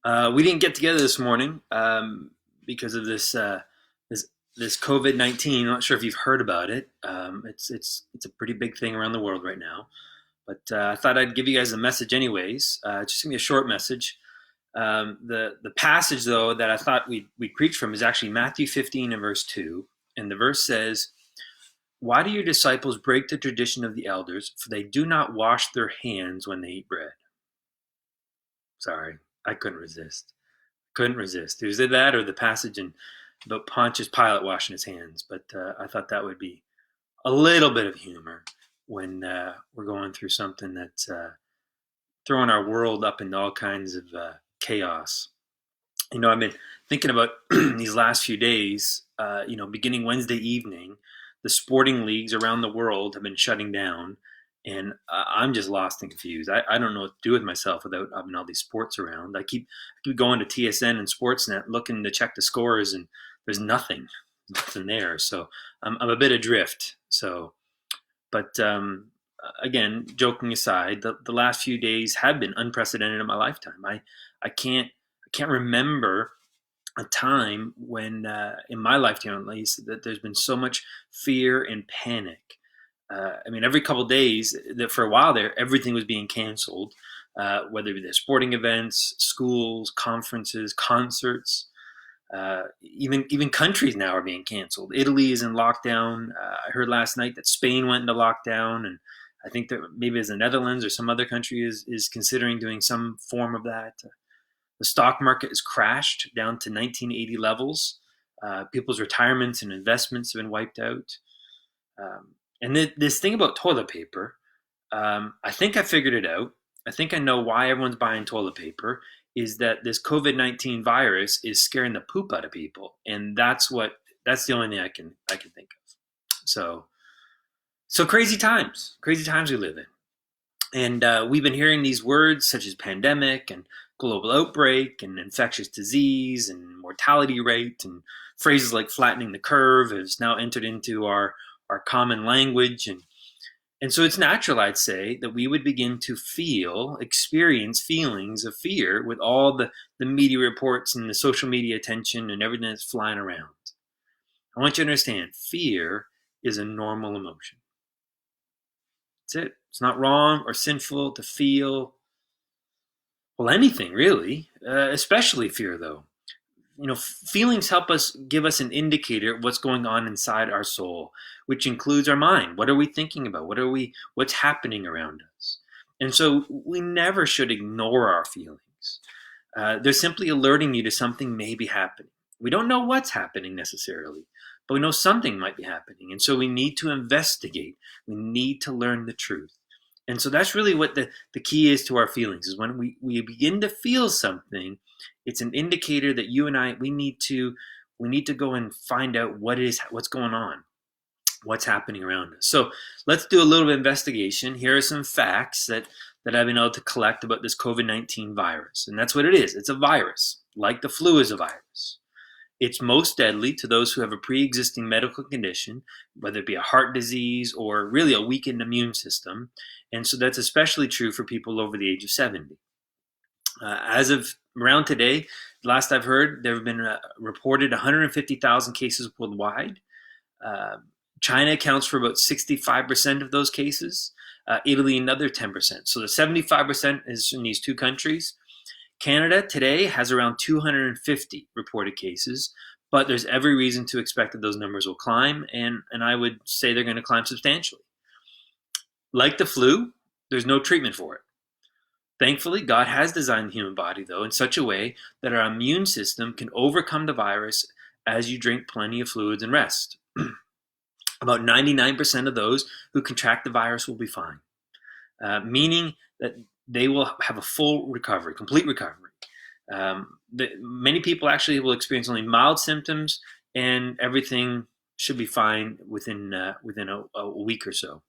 We didn't get together this morning because of this this COVID-19. I'm not sure if you've heard about it. It's a pretty big thing around the world right now. But I thought I'd give you guys a message anyways. Just give me a short message. The passage though that I thought we preach from is actually Matthew 15 and verse 2, and the verse says, "Why do your disciples break the tradition of the elders? For they do not wash their hands when they eat bread." Sorry, I couldn't resist. Couldn't resist. It was either that or the passage about Pontius Pilate washing his hands. But I thought that would be a little bit of humor when we're going through something that's throwing our world up into all kinds of chaos. I've been thinking about these last few days. Beginning Wednesday evening, the sporting leagues around the world have been shutting down, and I'm just lost and confused. I don't know what to do with myself without having all these sports around. I keep going to TSN and Sportsnet looking to check the scores, and there's nothing there. So I'm a bit adrift. But again, joking aside, the last few days have been unprecedented in my lifetime. I can't remember a time when, in my lifetime at least, that there's been so much fear and panic. Every couple of days, that for a while there, everything was being canceled, whether it be the sporting events, schools, conferences, concerts. Even countries now are being canceled. Italy is in lockdown. I heard last night that Spain went into lockdown, and I think that maybe as the Netherlands or some other country is considering doing some form of that. The stock market has crashed down to 1980 levels. People's retirements and investments have been wiped out. And this thing about toilet paper, I think I figured it out. I think I know why everyone's buying toilet paper is that this COVID-19 virus is scaring the poop out of people, and that's the only thing I can think of. So crazy times we live in, and we've been hearing these words such as pandemic and global outbreak and infectious disease and mortality rate, and phrases like flattening the curve has now entered into our common language, and so it's natural, I'd say, that we would begin to experience feelings of fear with all the media reports and the social media attention and everything that's flying around. I want you to understand, fear is a normal emotion. That's it. It's not wrong or sinful to feel, well, anything really, especially fear, though. Feelings help us give us an indicator of what's going on inside our soul, which includes our mind. What are we thinking about? What's happening around us? And so we never should ignore our feelings. They're simply alerting you to something may be happening. We don't know what's happening necessarily, but we know something might be happening. And so we need to investigate. We need to learn the truth. And so that's really what the key is to our feelings, is when we begin to feel something, it's an indicator that you and I, we need to go and find out what's going on, what's happening around us. So let's do a little bit of investigation. Here are some facts that I've been able to collect about this COVID-19 virus. And that's what it is. It's a virus, like the flu is a virus. It's most deadly to those who have a pre-existing medical condition, whether it be a heart disease or really a weakened immune system. And so that's especially true for people over the age of 70. As of around today, last I've heard, there have been reported 150,000 cases worldwide. China accounts for about 65% of those cases. Italy, another 10%. So the 75% is in these two countries. Canada today has around 250 reported cases, but there's every reason to expect that those numbers will climb, and I would say they're going to climb substantially. Like the flu, there's no treatment for it. Thankfully, God has designed the human body, though, in such a way that our immune system can overcome the virus as you drink plenty of fluids and rest. About 99% of those who contract the virus will be fine, meaning that they will have a full recovery, complete recovery. Many people actually will experience only mild symptoms, and everything should be fine within a week or so.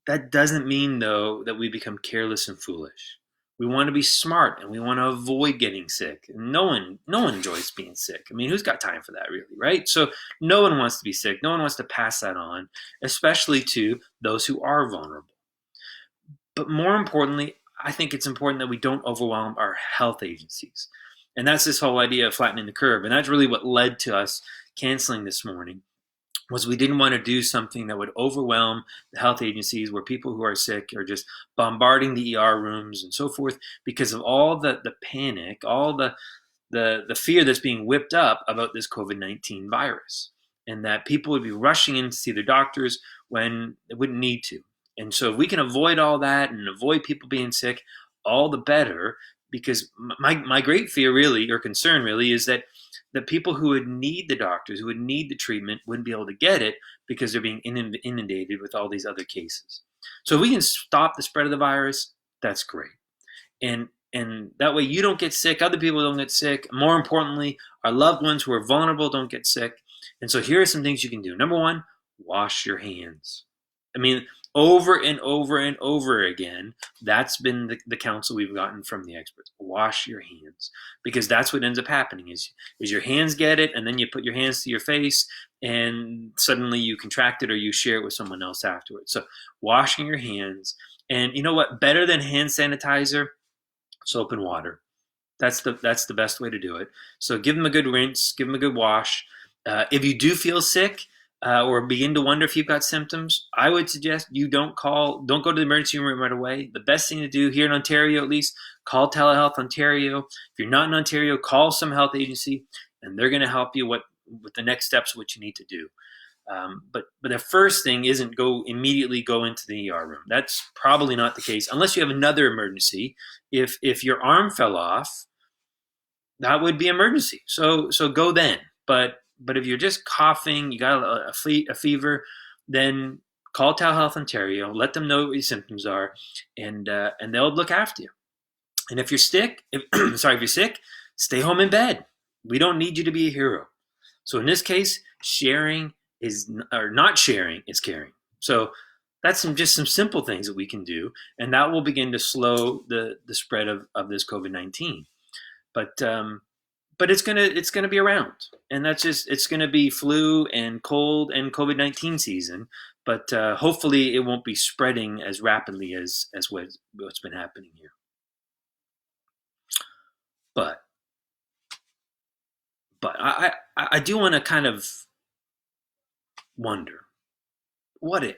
That doesn't mean, though, that we become careless and foolish. We want to be smart, and we want to avoid getting sick. No one enjoys being sick. Who's got time for that, really, right? So no one wants to be sick. No one wants to pass that on, especially to those who are vulnerable. But more importantly, I think it's important that we don't overwhelm our health agencies. And that's this whole idea of flattening the curve. And that's really what led to us canceling this morning, was we didn't want to do something that would overwhelm the health agencies, where people who are sick are just bombarding the ER rooms and so forth because of all the panic, all the fear that's being whipped up about this COVID-19 virus, and that people would be rushing in to see their doctors when they wouldn't need to. And so if we can avoid all that and avoid people being sick, all the better, because my great fear really, or concern really, is that the people who would need the doctors, who would need the treatment, wouldn't be able to get it because they're being inundated with all these other cases. So if we can stop the spread of the virus, that's great. And that way you don't get sick, other people don't get sick. More importantly, our loved ones who are vulnerable don't get sick. And so here are some things you can do. Number one, wash your hands. I mean, over and over and over again, that's been the counsel we've gotten from the experts. Wash your hands, because that's what ends up happening is your hands get it, and then you put your hands to your face, and suddenly you contract it or you share it with someone else afterwards. So washing your hands. And you know what? Better than hand sanitizer, soap and water. That's the best way to do it. So give them a good rinse, give them a good wash. If you do feel sick or begin to wonder if you've got symptoms, I would suggest you don't go to the emergency room right away. The best thing to do here in Ontario, at least, call Telehealth Ontario. If you're not in Ontario, call some health agency, and they're going to help you with the next steps, what you need to do. But the first thing isn't immediately go into the ER room. That's probably not the case unless you have another emergency. If your arm fell off, that would be emergency. So go then. But if you're just coughing, you got a fever, then call Telehealth Ontario. Let them know what your symptoms are, and they'll look after you. And if you're sick, if you're sick, stay home in bed. We don't need you to be a hero. So in this case, not sharing is caring. So that's just some simple things that we can do, and that will begin to slow the spread of this COVID-19. But it's gonna be around, and it's gonna be flu and cold and COVID-19 season. But hopefully, it won't be spreading as rapidly as what's been happening here. But I do want to kind of wonder, what if?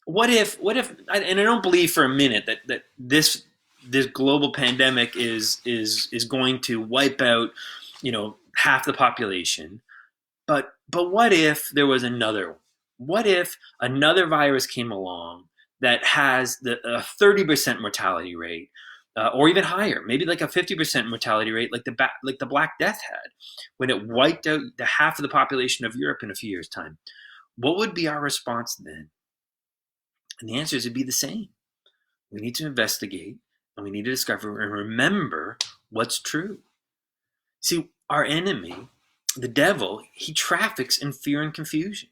What if? And I don't believe for a minute that this global pandemic is going to wipe out, half the population. But what if there was another one? What if another virus came along that has a 30% mortality rate, or even higher, maybe like a 50% mortality rate, like the Black Death had, when it wiped out the half of the population of Europe in a few years' time? What would be our response then? And the answers would be the same. We need to investigate, and we need to discover and remember what's true. See, our enemy, the devil, he traffics in fear and confusion.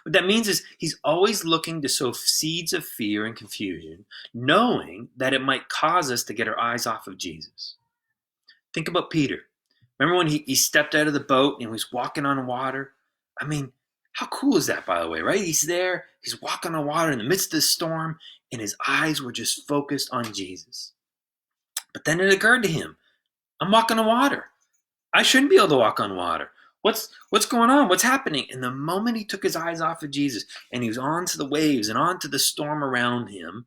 What that means is he's always looking to sow seeds of fear and confusion, knowing that it might cause us to get our eyes off of Jesus. Think about Peter. Remember when he stepped out of the boat and he was walking on water? I mean, how cool is that, by the way, right? He's there, he's walking on water in the midst of the storm, and his eyes were just focused on Jesus. But then it occurred to him, I'm walking on water. I shouldn't be able to walk on water. What's going on? What's happening? And the moment he took his eyes off of Jesus and he was onto the waves and onto the storm around him,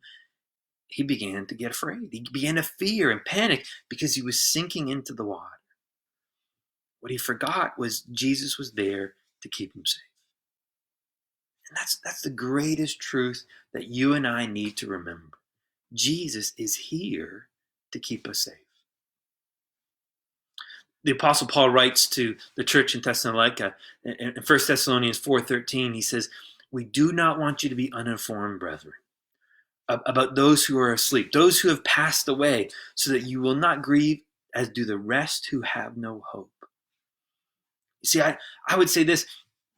he began to get afraid. He began to fear and panic because he was sinking into the water. What he forgot was Jesus was there to keep him safe. And that's the greatest truth that you and I need to remember. Jesus is here to keep us safe. The Apostle Paul writes to the church in Thessalonica in 1 Thessalonians 4:13. He says, "We do not want you to be uninformed, brethren, about those who are asleep, those who have passed away, so that you will not grieve as do the rest who have no hope." You see, I would say this,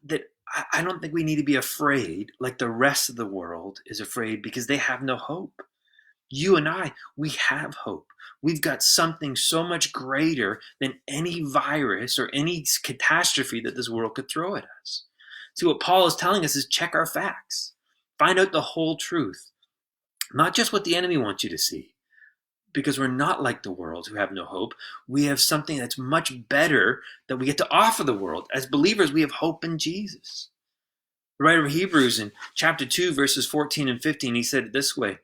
that I don't think we need to be afraid like the rest of the world is afraid because they have no hope. You and I, we have hope. We've got something so much greater than any virus or any catastrophe that this world could throw at us. See, what Paul is telling us is check our facts. Find out the whole truth. not just what the enemy wants you to see, because we're not like the world who have no hope. We have something that's much better that we get to offer the world. As believers, we have hope in Jesus. The writer of Hebrews in chapter 2, verses 14 and 15, he said it this way: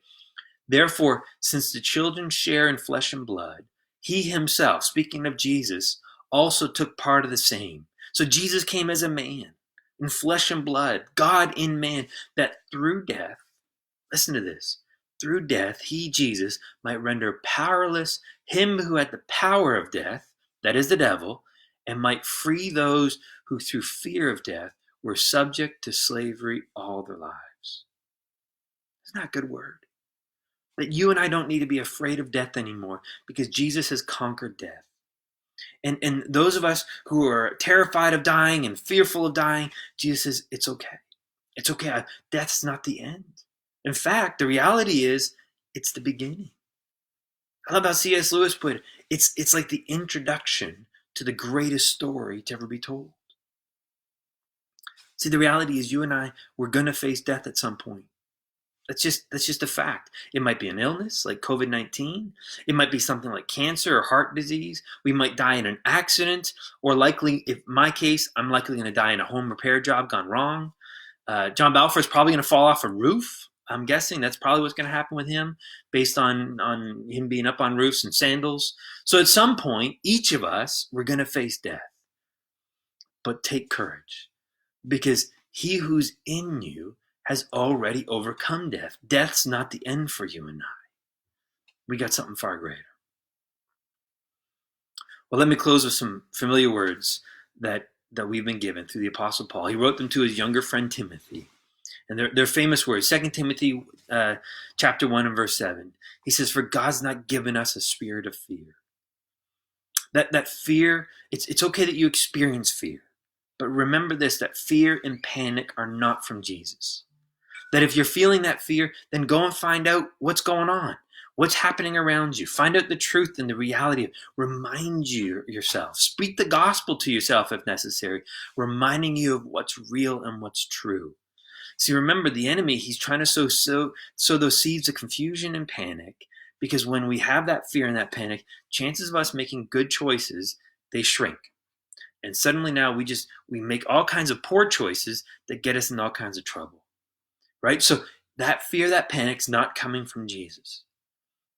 "Therefore, since the children share in flesh and blood, he himself," speaking of Jesus, "also took part of the same." So Jesus came as a man, in flesh and blood, God in man, that through death, listen to this, through death, he, Jesus, might render powerless him who had the power of death, that is the devil, and might free those who through fear of death were subject to slavery all their lives. Isn't that a good word? That you and I don't need to be afraid of death anymore because Jesus has conquered death. And those of us who are terrified of dying and fearful of dying, Jesus says, it's okay. It's okay. Death's not the end. In fact, the reality is it's the beginning. I love how C.S. Lewis put it. It's like the introduction to the greatest story to ever be told. See, the reality is you and I, we're going to face death at some point. That's just a fact. It might be an illness like COVID-19. It might be something like cancer or heart disease. We might die in an accident, or likely, if my case, I'm likely going to die in a home repair job gone wrong. John Balfour's probably going to fall off a roof. I'm guessing that's probably what's going to happen with him based on him being up on roofs in sandals. So at some point, each of us, we're going to face death. But take courage, because he who's in you has already overcome death. Death's not the end for you and I. We got something far greater. Well, let me close with some familiar words that we've been given through the Apostle Paul. He wrote them to his younger friend Timothy. And they're famous words. 2 Timothy chapter 1 and verse 7. He says, "For God's not given us a spirit of fear." That fear, it's okay that you experience fear. But remember this, that fear and panic are not from Jesus. That if you're feeling that fear, then go and find out what's going on. What's happening around you. Find out the truth and the reality. Remind yourself. Speak the gospel to yourself if necessary, reminding you of what's real and what's true. See, remember, the enemy, he's trying to sow those seeds of confusion and panic, because when we have that fear and that panic, chances of us making good choices, they shrink. And suddenly now we make all kinds of poor choices that get us in all kinds of trouble. Right? So that fear, that panic's not coming from Jesus.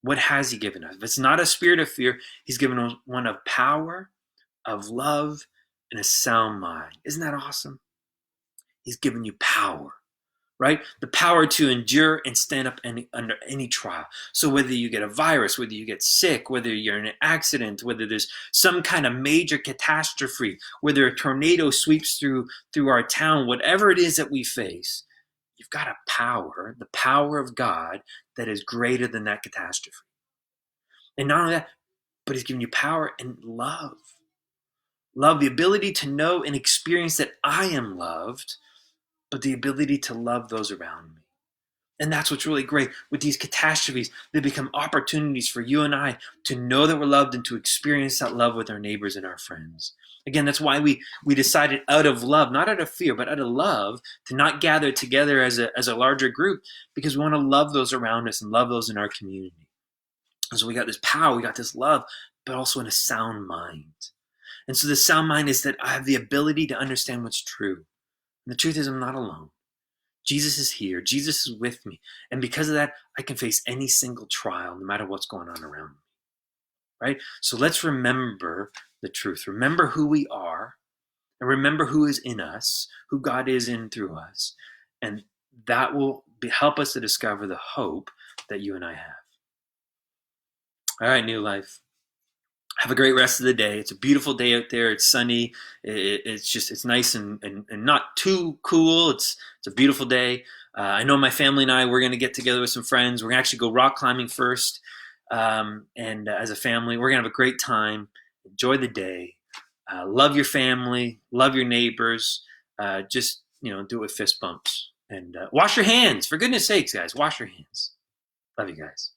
What has he given us? If it's not a spirit of fear, he's given us one of power, of love, and a sound mind. Isn't that awesome? He's given you power, right? The power to endure and stand up under any trial. So whether you get a virus, whether you get sick, whether you're in an accident, whether there's some kind of major catastrophe, whether a tornado sweeps through our town, whatever it is that we face, you've got a power, the power of God, that is greater than that catastrophe. And not only that, but he's given you power and love. Love, the ability to know and experience that I am loved, but the ability to love those around me. And that's what's really great with these catastrophes. They become opportunities for you and I to know that we're loved and to experience that love with our neighbors and our friends. Again, that's why we decided out of love, not out of fear, but out of love, to not gather together as a larger group, because we want to love those around us and love those in our community. And so we got this power, we got this love, but also in a sound mind. And so the sound mind is that I have the ability to understand what's true. And the truth is, I'm not alone. Jesus is here. Jesus is with me. And because of that, I can face any single trial, no matter what's going on around me. Right? So let's remember the truth. Remember who we are, and remember who is in us, who God is in through us. And that will help us to discover the hope that you and I have. All right, New Life. Have a great rest of the day. It's a beautiful day out there. It's sunny. It's nice and not too cool. It's a beautiful day. I know my family and I, we're going to get together with some friends. We're going to actually go rock climbing first. And as a family, we're going to have a great time. Enjoy the day. Love your family. Love your neighbors. Just, do it with fist bumps. And wash your hands. For goodness sakes, guys, wash your hands. Love you guys.